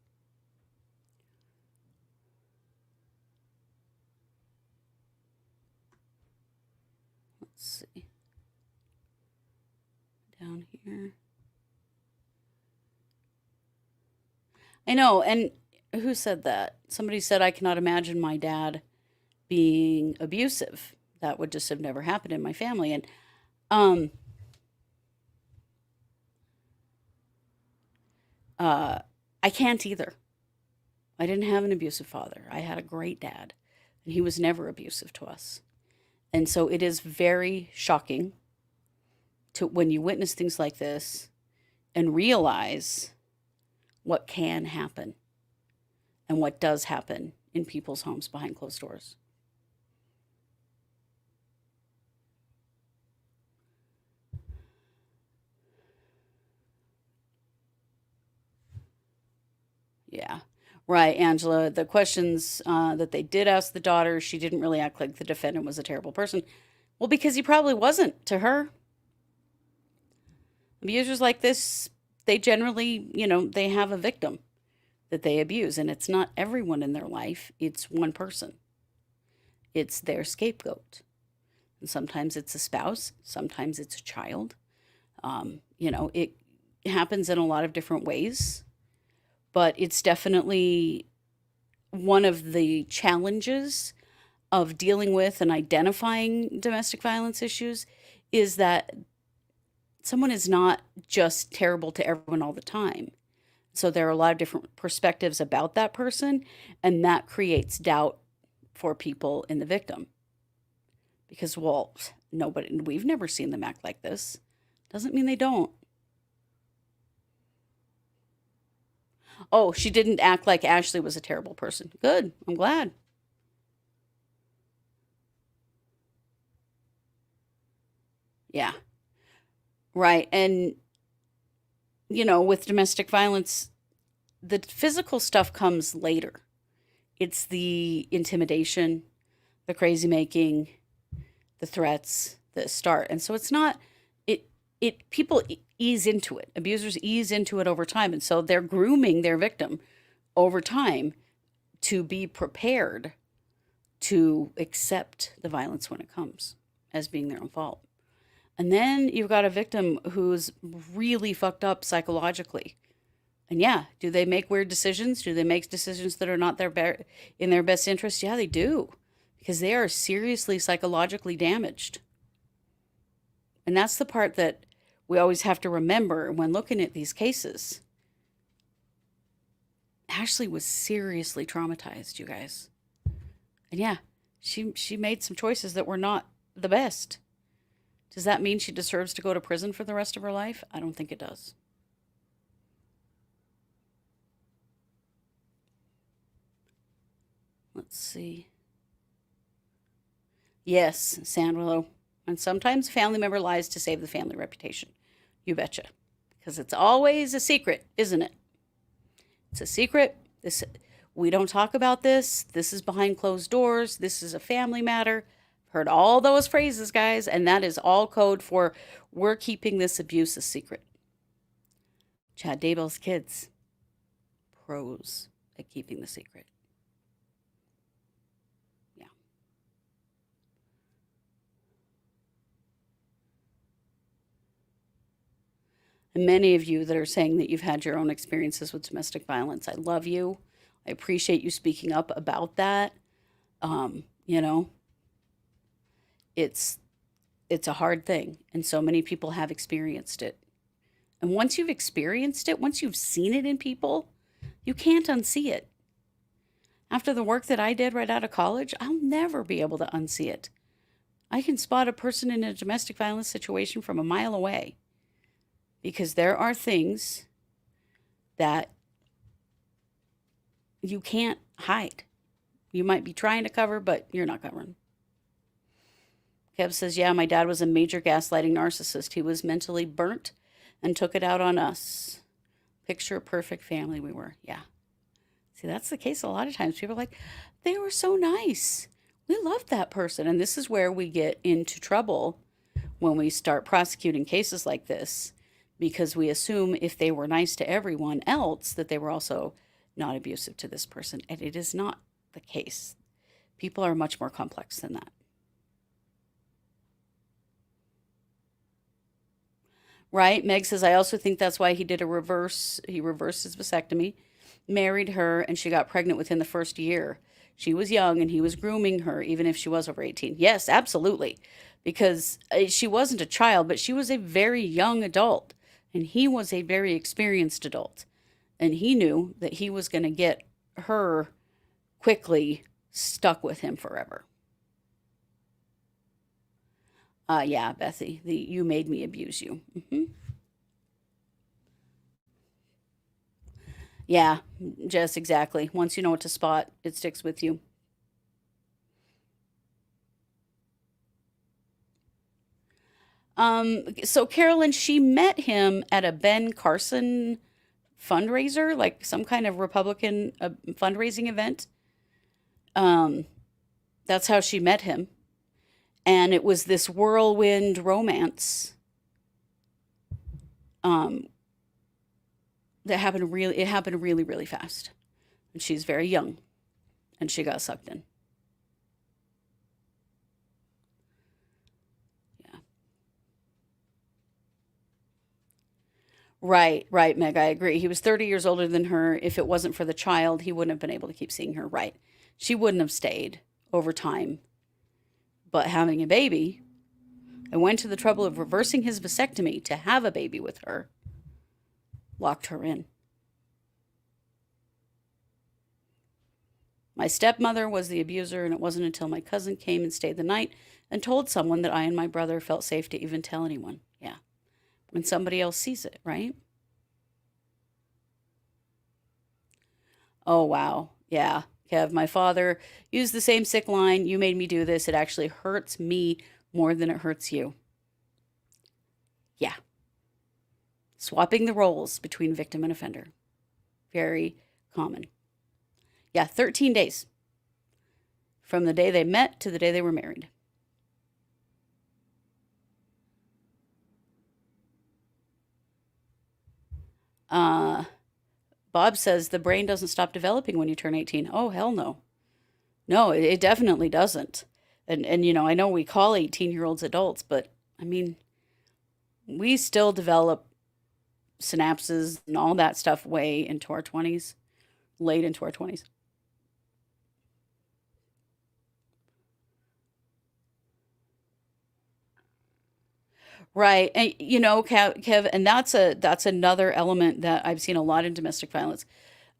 Let's see. Down here. I know, and who said that? Somebody said, I cannot imagine my dad being abusive. That would just have never happened in my family. And um, I can't either. I didn't have an abusive father. I had a great dad, and he was never abusive to us. And so it is very shocking to when you witness things like this and realize what can happen and what does happen in people's homes behind closed doors. Yeah. Right, Angela. The questions that they did ask the daughter, she didn't really act like the defendant was a terrible person. Well, because he probably wasn't to her. Abusers like this, they generally, they have a victim that they abuse, and it's not everyone in their life, it's one person. It's their scapegoat. And sometimes it's a spouse, sometimes it's a child. It happens in a lot of different ways, but it's definitely one of the challenges of dealing with and identifying domestic violence issues is that someone is not just terrible to everyone all the time. So there are a lot of different perspectives about that person, and that creates doubt for people in the victim. Because, well, we've never seen them act like this. Doesn't mean they don't. Oh, she didn't act like Ashley was a terrible person. Good. I'm glad. Yeah. Right. And, with domestic violence, the physical stuff comes later. It's the intimidation, the crazy making, the threats that start. And so it's not, people ease into it. Abusers ease into it over time. And so they're grooming their victim over time to be prepared to accept the violence when it comes as being their own fault. And then you've got a victim who's really fucked up psychologically. And yeah, do they make weird decisions? Do they make decisions that are not in their best interest? Yeah, they do. Because they are seriously psychologically damaged. And that's the part that we always have to remember when looking at these cases. Ashley was seriously traumatized, you guys. And yeah, she made some choices that were not the best. Does that mean she deserves to go to prison for the rest of her life? I don't think it does. Let's see. Yes, Sandwillow. And sometimes a family member lies to save the family reputation. You betcha. Because it's always a secret, isn't it? It's a secret. We don't talk about this. This is behind closed doors. This is a family matter. Heard all those phrases, guys, and that is all code for we're keeping this abuse a secret. Chad Daybell's kids, pros at keeping the secret. Yeah. And many of you that are saying that you've had your own experiences with domestic violence, I love you. I appreciate you speaking up about that. It's a hard thing, and so many people have experienced it. And once you've experienced it, once you've seen it in people, you can't unsee it. After the work that I did right out of college, I'll never be able to unsee it. I can spot a person in a domestic violence situation from a mile away because there are things that you can't hide. You might be trying to cover, but you're not covering. Kev says, yeah, my dad was a major gaslighting narcissist. He was mentally burnt and took it out on us. Picture a perfect family we were. Yeah. See, that's the case a lot of times. People are like, they were so nice. We loved that person. And this is where we get into trouble when we start prosecuting cases like this, because we assume if they were nice to everyone else, that they were also not abusive to this person. And it is not the case. People are much more complex than that. Right? Meg says, I also think that's why he did he reversed his vasectomy, married her, and she got pregnant within the first year. she was young and he was grooming her, even if she was over 18. Yes, absolutely. Because she wasn't a child, but she was a very young adult. And he was a very experienced adult. And he knew that he was going to get her quickly stuck with him forever. Yeah, Bethy, you made me abuse you. Yeah, Jess, exactly. Once you know what to spot, it sticks with you. So Carolyn, she met him at a Ben Carson fundraiser, like some kind of Republican fundraising event. That's how she met him. And it was this whirlwind romance. That happened really, really fast. And she's very young. And she got sucked in. Yeah. Right, Meg, I agree. He was 30 years older than her. If it wasn't for the child, he wouldn't have been able to keep seeing her. Right. She wouldn't have stayed over time. But having a baby, and went to the trouble of reversing his vasectomy to have a baby with her, locked her in. My stepmother was the abuser, and it wasn't until my cousin came and stayed the night and told someone that I and my brother felt safe to even tell anyone. Yeah. When somebody else sees it, right? Oh, wow. Yeah. Kev, my father used the same sick line. You made me do this. It actually hurts me more than it hurts you. Yeah. Swapping the roles between victim and offender. Very common. Yeah, 13 days. From the day they met to the day they were married. Bob says the brain doesn't stop developing when you turn 18. Oh, hell no. No, it definitely doesn't. And you know, I know we call 18-year-olds adults, but I mean, we still develop synapses and all that stuff way into our 20s, late into our 20s. Right. And you know, Kev, and that's another element that I've seen a lot in domestic violence.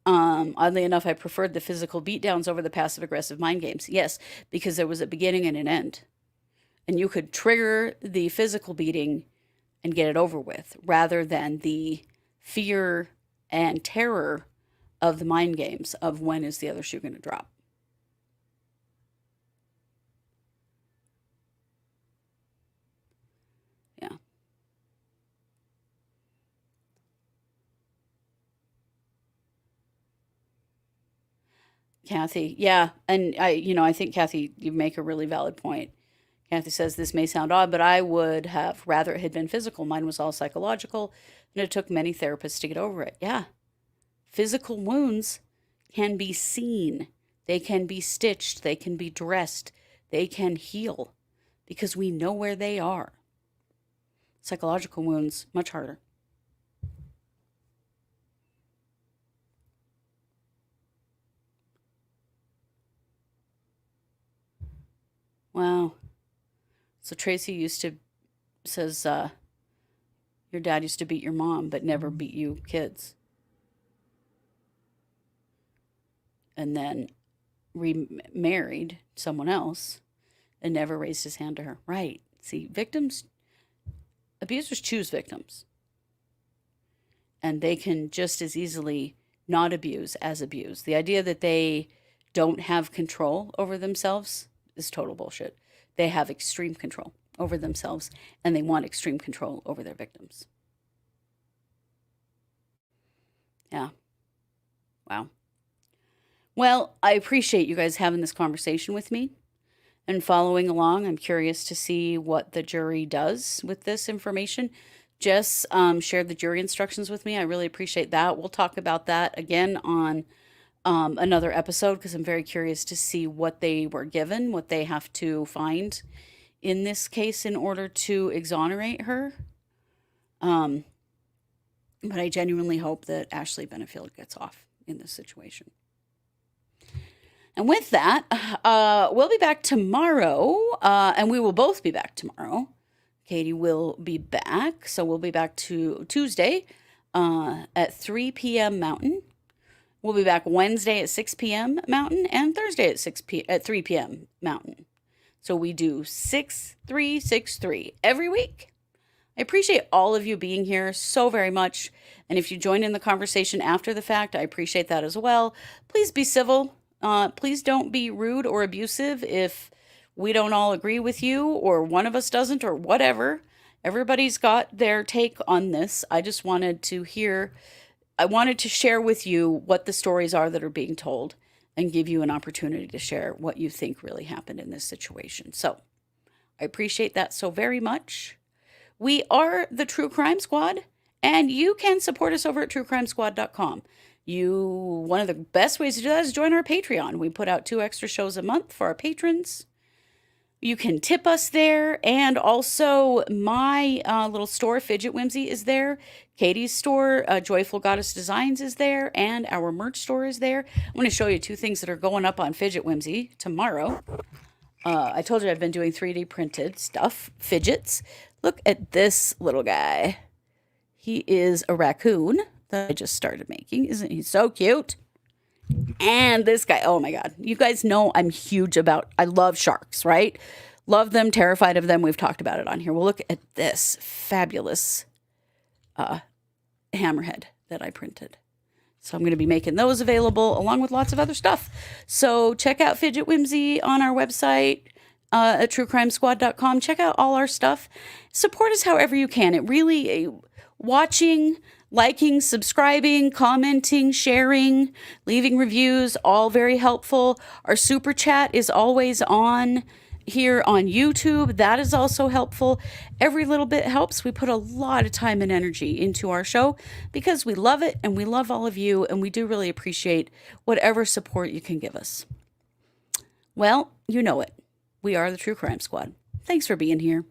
Oddly enough, I preferred the physical beatdowns over the passive aggressive mind games. Yes, because there was a beginning and an end. And you could trigger the physical beating and get it over with, rather than the fear and terror of the mind games of when is the other shoe going to drop. Yeah. Kathy, yeah. And I think Kathy, you make a really valid point. Kathy says this may sound odd, but I would have rather it had been physical. Mine was all psychological, and it took many therapists to get over it. Yeah. Physical wounds can be seen, they can be stitched, they can be dressed, they can heal because we know where they are. Psychological wounds, much harder. Wow. So Tracy says, your dad used to beat your mom, but never beat you kids. And then remarried someone else and never raised his hand to her. Right. See, abusers choose victims. And they can just as easily not abuse as abuse. The idea that they don't have control over themselves is total bullshit. They have extreme control over themselves, and they want extreme control over their victims. Yeah. Wow. Well, I appreciate you guys having this conversation with me and following along. I'm curious to see what the jury does with this information. Jess shared the jury instructions with me. I really appreciate that. We'll talk about that again on another episode because I'm very curious to see what they were given, what they have to find in this case in order to exonerate her. But I genuinely hope that Ashley Benefield gets off in this situation. And with that, we'll be back tomorrow, and we will both be back tomorrow. Katie will be back, so we'll be back to Tuesday at 3 p.m. Mountain. We'll be back Wednesday at 6 p.m. Mountain and Thursday at 3 p.m. Mountain. So we do 6-3-6-3 every week. I appreciate all of you being here so very much. And if you join in the conversation after the fact, I appreciate that as well. Please be civil. Please don't be rude or abusive if we don't all agree with you or one of us doesn't or whatever. Everybody's got their take on this. I just wanted to share with you what the stories are that are being told and give you an opportunity to share what you think really happened in this situation. So I appreciate that so very much. We are the True Crime Squad, and you can support us over at truecrimesquad.com. One of the best ways to do that is join our Patreon. We put out 2 extra shows a month for our patrons. You can tip us there, and also my little store, Fidget Whimsy, is there. Katie's store, Joyful Goddess Designs, is there, and our merch store is there. I'm going to show you 2 things that are going up on Fidget Whimsy tomorrow. I told you I've been doing 3D printed stuff, fidgets. Look at this little guy. He is a raccoon that I just started making. Isn't he so cute? And this guy, oh my God. You guys know I love sharks, right? Love them, terrified of them. We've talked about it on here. Well, look at this fabulous hammerhead that I printed. So I'm going to be making those available along with lots of other stuff. So check out Fidget Whimsy on our website at truecrimesquad.com. Check out all our stuff. Support us however you can. It really, watching, liking, subscribing, commenting, sharing, leaving reviews, all very helpful. Our super chat is always on here on YouTube. That is also helpful. Every little bit helps. We put a lot of time and energy into our show because we love it and we love all of you, and we do really appreciate whatever support you can give us. Well, you know it. We are the True Crime Squad. Thanks for being here.